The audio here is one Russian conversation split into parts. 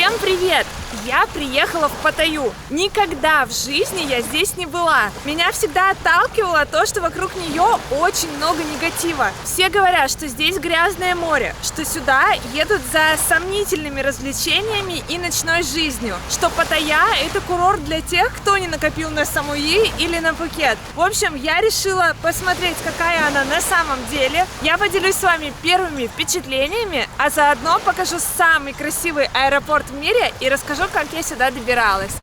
Всем привет! Я приехала в Паттайю. Никогда в жизни я здесь не была. Меня всегда отталкивало то, что вокруг нее очень много негатива. Все говорят, что здесь грязное море, что сюда едут за сомнительными развлечениями и ночной жизнью, что Паттайя – это курорт для тех, кто не накопил на Самуи или на Пхукет. В общем, я решила посмотреть, какая она на самом деле. Я поделюсь с вами первыми впечатлениями, а заодно покажу самый красивый аэропорт в мире и расскажу, как я сюда добиралась.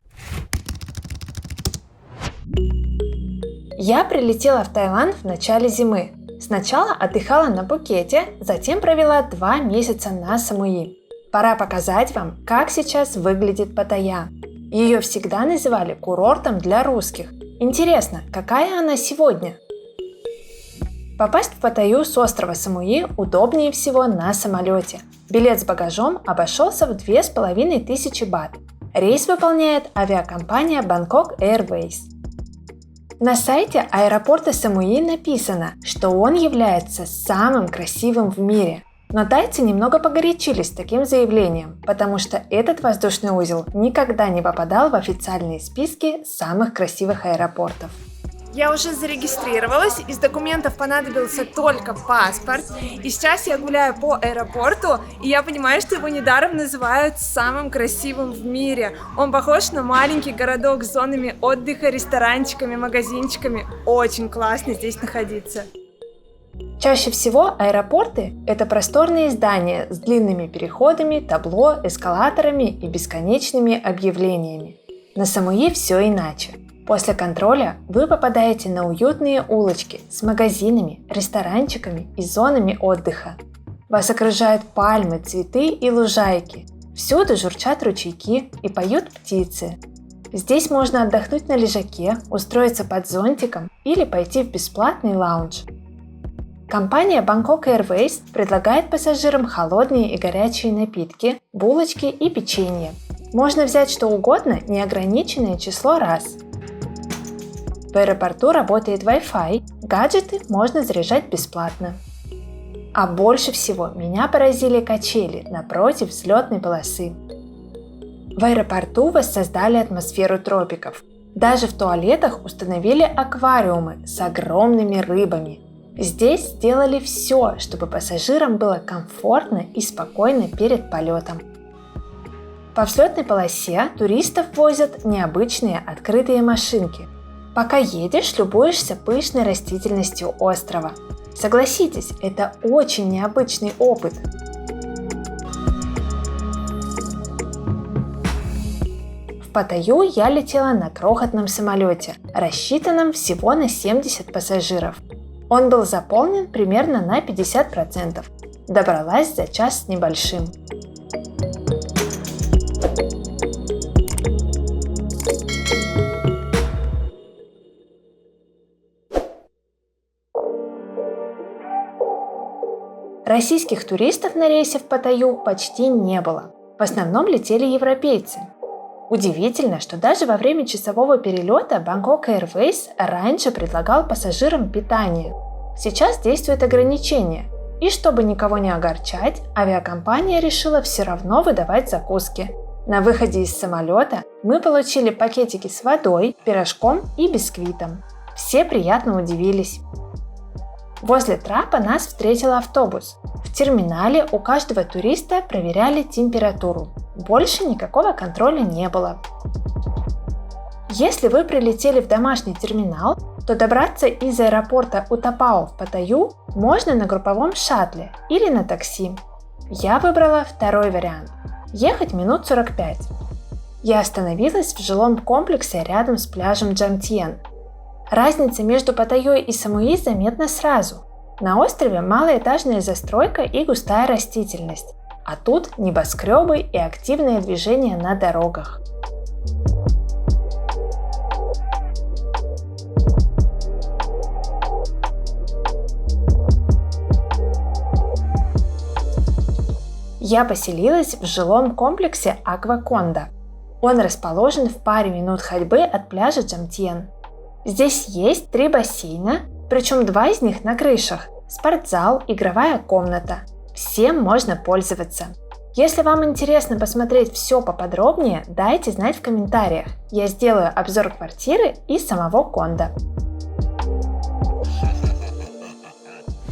Я прилетела в Таиланд в начале зимы. Сначала отдыхала на Пхукете, затем провела 2 месяца на Самуи. Пора показать вам, как сейчас выглядит Паттайя. Ее всегда называли курортом для русских. Интересно, какая она сегодня? Попасть в Паттайю с острова Самуи удобнее всего на самолете. Билет с багажом обошелся в 2500 бат. Рейс выполняет авиакомпания Bangkok Airways. На сайте аэропорта Самуи написано, что он является самым красивым в мире. Но тайцы немного погорячились с таким заявлением, потому что этот воздушный узел никогда не попадал в официальные списки самых красивых аэропортов. Я уже зарегистрировалась, из документов понадобился только паспорт. И сейчас я гуляю по аэропорту, и я понимаю, что его недаром называют самым красивым в мире. Он похож на маленький городок с зонами отдыха, ресторанчиками, магазинчиками. Очень классно здесь находиться. Чаще всего аэропорты – это просторные здания с длинными переходами, табло, эскалаторами и бесконечными объявлениями. На Самуи все иначе. После контроля вы попадаете на уютные улочки с магазинами, ресторанчиками и зонами отдыха. Вас окружают пальмы, цветы и лужайки. Всюду журчат ручейки и поют птицы. Здесь можно отдохнуть на лежаке, устроиться под зонтиком или пойти в бесплатный лаунж. Компания Bangkok Airways предлагает пассажирам холодные и горячие напитки, булочки и печенье. Можно взять что угодно, неограниченное число раз. В аэропорту работает Wi-Fi, гаджеты можно заряжать бесплатно. А больше всего меня поразили качели напротив взлетной полосы. В аэропорту воссоздали атмосферу тропиков. Даже в туалетах установили аквариумы с огромными рыбами. Здесь сделали все, чтобы пассажирам было комфортно и спокойно перед полетом. По взлетной полосе туристов возят необычные открытые машинки. Пока едешь, любуешься пышной растительностью острова. Согласитесь, это очень необычный опыт. В Паттайю я летела на крохотном самолете, рассчитанном всего на 70 пассажиров. Он был заполнен примерно на 50%. Добралась за час с небольшим. Российских туристов на рейсе в Паттайю почти не было. В основном летели европейцы. Удивительно, что даже во время часового перелета Bangkok Airways раньше предлагал пассажирам питание. Сейчас действует ограничение, и чтобы никого не огорчать, авиакомпания решила все равно выдавать закуски. На выходе из самолета мы получили пакетики с водой, пирожком и бисквитом. Все приятно удивились. Возле трапа нас встретил автобус. В терминале у каждого туриста проверяли температуру. Больше никакого контроля не было. Если вы прилетели в домашний терминал, то добраться из аэропорта Утапао в Паттайю можно на групповом шаттле или на такси. Я выбрала второй вариант. Ехать минут 45. Я остановилась в жилом комплексе рядом с пляжем Джамтьен. Разница между Паттайей и Самуи заметна сразу. На острове малоэтажная застройка и густая растительность, а тут небоскребы и активное движение на дорогах. Я поселилась в жилом комплексе Акваконда. Он расположен в паре минут ходьбы от пляжа Джамтьен. Здесь есть 3 бассейна, причем 2 из них на крышах, спортзал, игровая комната. Всем можно пользоваться. Если вам интересно посмотреть все поподробнее, дайте знать в комментариях. Я сделаю обзор квартиры и самого кондо.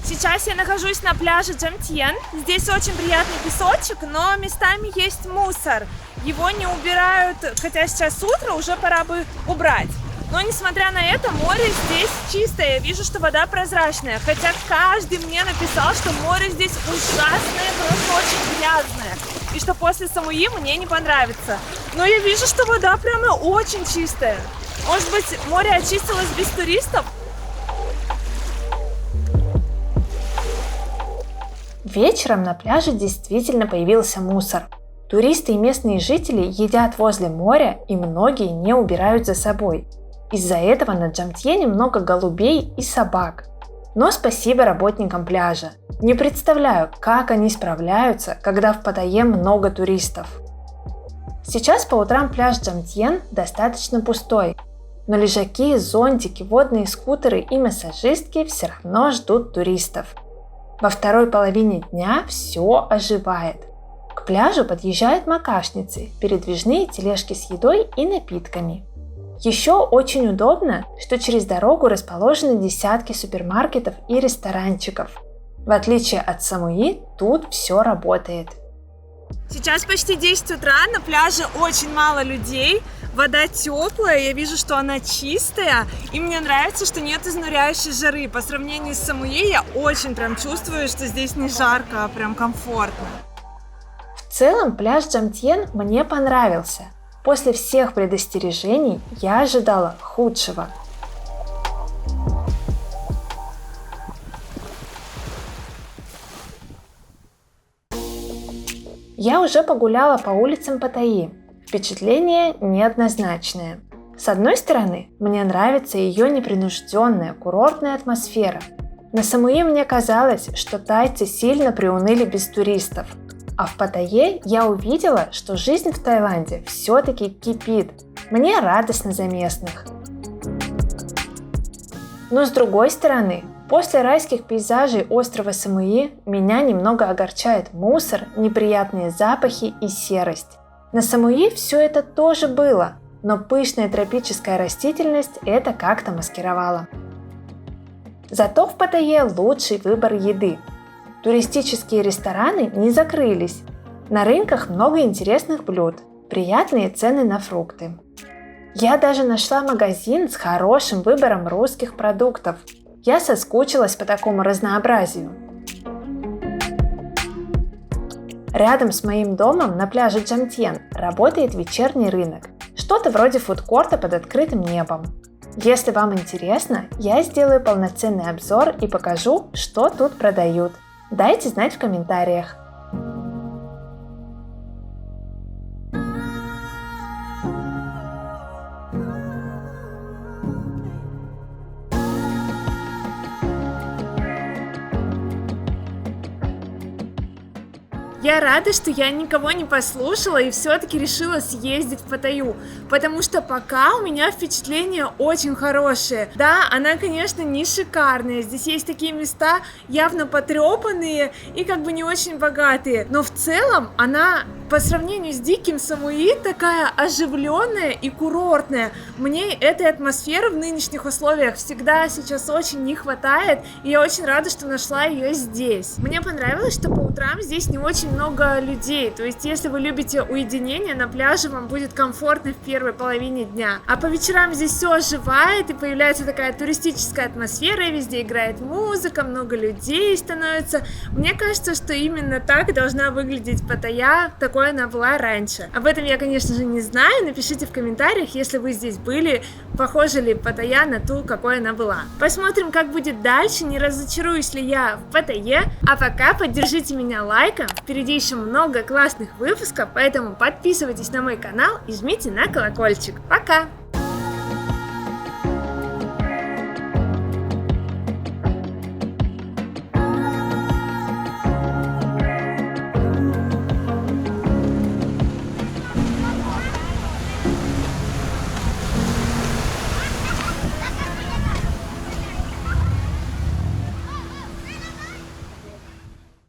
Сейчас я нахожусь на пляже Джамтьен. Здесь очень приятный песочек, но местами есть мусор. Его не убирают, хотя сейчас утро, уже пора бы убрать. Но несмотря на это, море здесь чистое. Я вижу, что вода прозрачная. Хотя каждый мне написал, что море здесь ужасное, просто очень грязное. И что после Самуи мне не понравится. Но я вижу, что вода прямо очень чистая. Может быть, море очистилось без туристов? Вечером на пляже действительно появился мусор. Туристы и местные жители едят возле моря, и многие не убирают за собой. Из-за этого на Джамтьене много голубей и собак. Но спасибо работникам пляжа. Не представляю, как они справляются, когда в Паттайе много туристов. Сейчас по утрам пляж Джамтьен достаточно пустой, но лежаки, зонтики, водные скутеры и массажистки все равно ждут туристов. Во второй половине дня все оживает. К пляжу подъезжают макашницы, передвижные тележки с едой и напитками. Еще очень удобно, что через дорогу расположены десятки супермаркетов и ресторанчиков. В отличие от Самуи, тут все работает. Сейчас почти 10 утра, на пляже очень мало людей, вода теплая, я вижу, что она чистая, и мне нравится, что нет изнуряющей жары. По сравнению с Самуи я очень прям чувствую, что здесь не жарко, а прям комфортно. В целом пляж Джамтьен мне понравился. После всех предостережений я ожидала худшего. Я уже погуляла по улицам Паттайи. Впечатление неоднозначное. С одной стороны, мне нравится ее непринужденная курортная атмосфера. На Самуи мне казалось, что тайцы сильно приуныли без туристов. А в Паттайе я увидела, что жизнь в Таиланде все-таки кипит. Мне радостно за местных. Но с другой стороны, после райских пейзажей острова Самуи меня немного огорчает мусор, неприятные запахи и серость. На Самуи все это тоже было, но пышная тропическая растительность это как-то маскировала. Зато в Паттайе лучший выбор еды. Туристические рестораны не закрылись. На рынках много интересных блюд, приятные цены на фрукты. Я даже нашла магазин с хорошим выбором русских продуктов. Я соскучилась по такому разнообразию. Рядом с моим домом на пляже Джамтьен работает вечерний рынок, что-то вроде фудкорта под открытым небом. Если вам интересно, я сделаю полноценный обзор и покажу, что тут продают. Дайте знать в комментариях. Я рада, что я никого не послушала и все-таки решила съездить в Паттайю, потому что пока у меня впечатления очень хорошие. Да, она, конечно, не шикарная, здесь есть такие места явно потрепанные и как бы не очень богатые, но в целом она по сравнению с диким Самуи такая оживленная и курортная. Мне этой атмосферы в нынешних условиях всегда сейчас очень не хватает, и я очень рада, что нашла ее здесь. Мне понравилось, что по утрам здесь не очень много людей, то есть если вы любите уединение, на пляже вам будет комфортно в первой половине дня, а по вечерам здесь все оживает и появляется такая туристическая атмосфера, везде играет музыка, много людей становится. Мне кажется, что именно так должна выглядеть Паттайя, такой она была раньше. Об этом я, конечно же, не знаю, напишите в комментариях, если вы здесь были, похожа ли Паттайя на ту, какой она была. Посмотрим, как будет дальше, не разочаруюсь ли я в Паттайе, а пока поддержите меня лайком, впереди еще много классных выпусков, поэтому подписывайтесь на мой канал и жмите на колокольчик. Пока!